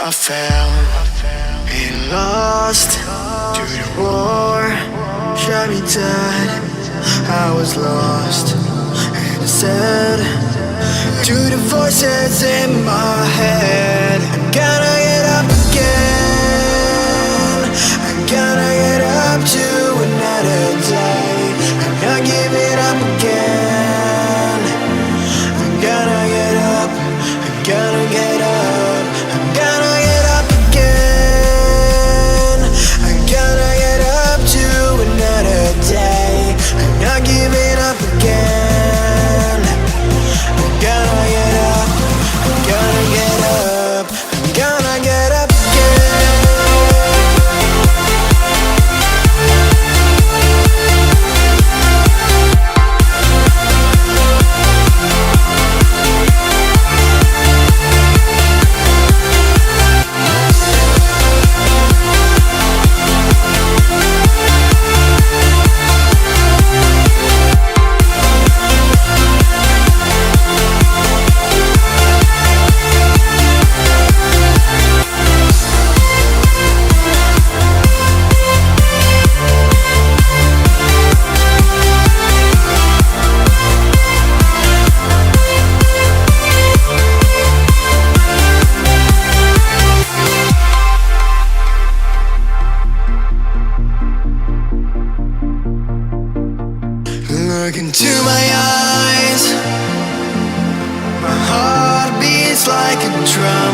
I fell and lost to the war. Shot me dead, I was lost and sad. To the voices in my head, I gotta get up again. I gotta get up to another day. I'm not giving up again. I gotta get up, I gotta get up, I gotta get up again. I gotta get up to another day. I'm not giving up again. I gotta get up, I gotta get up, I gotta get up again. Look into my eyes, my heart beats like a drum.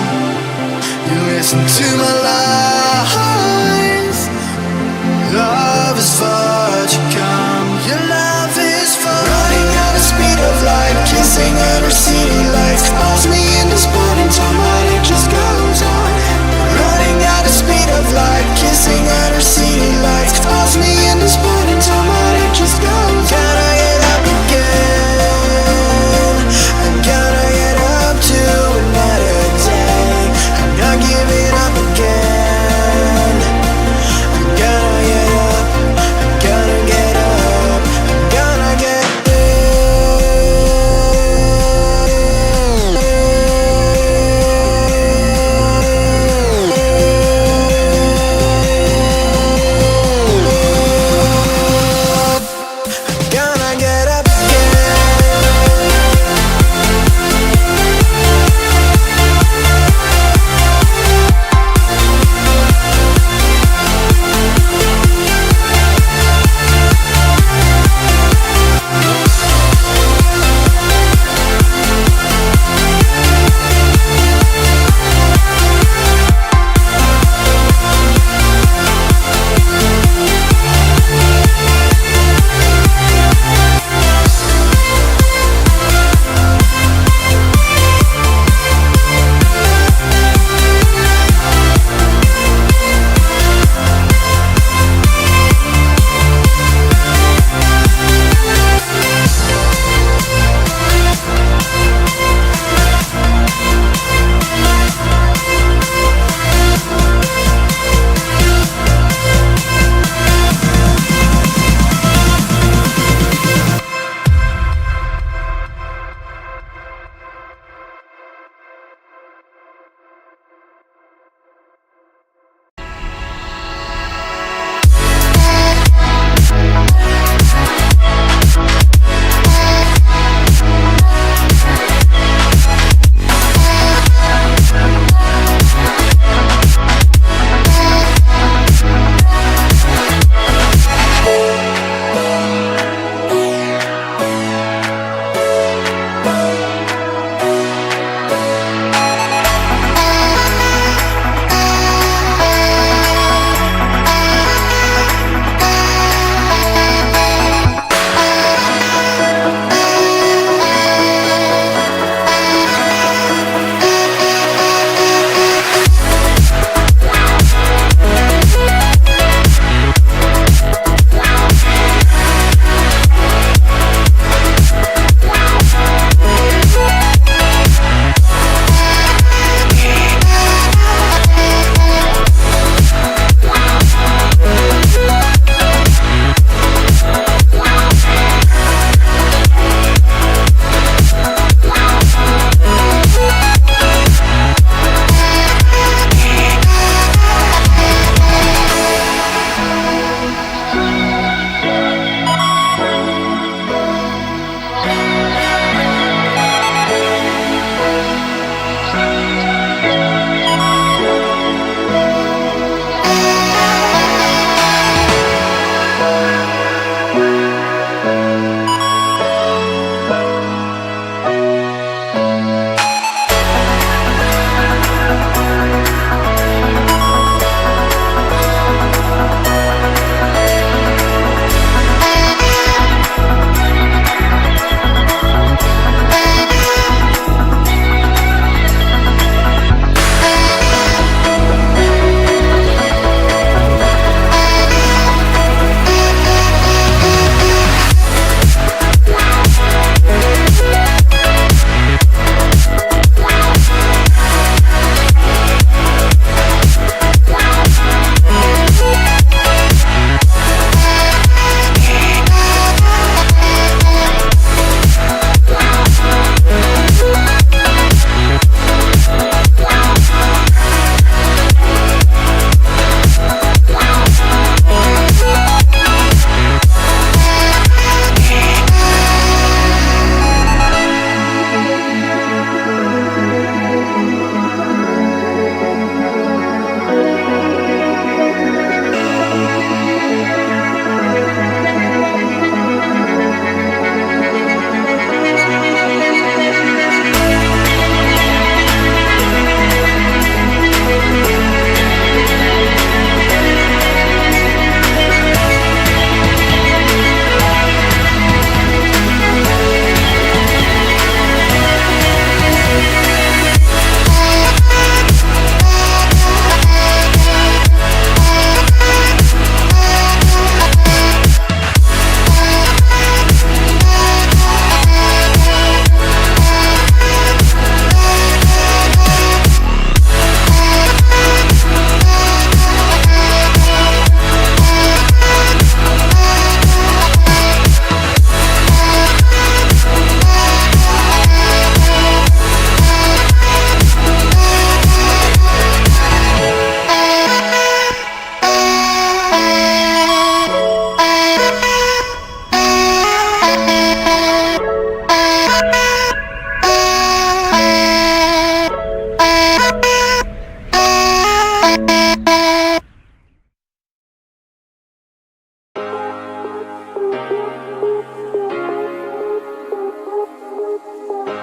You listen to my lies. Love is far to come. Your love is far. Running at the speed of light, kissing under city lights. Calls me in this morning time, but it just goes on. Running at the speed of light, kissing under city lights. Calls me in this morning time, but it just goes on. Gotta get up again. I gotta get up to another day. I'm not giving up again.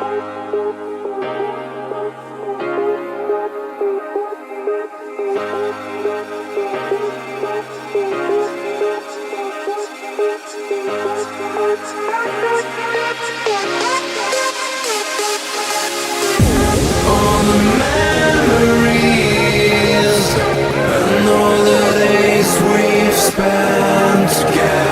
All the memories and all the days we've spent together.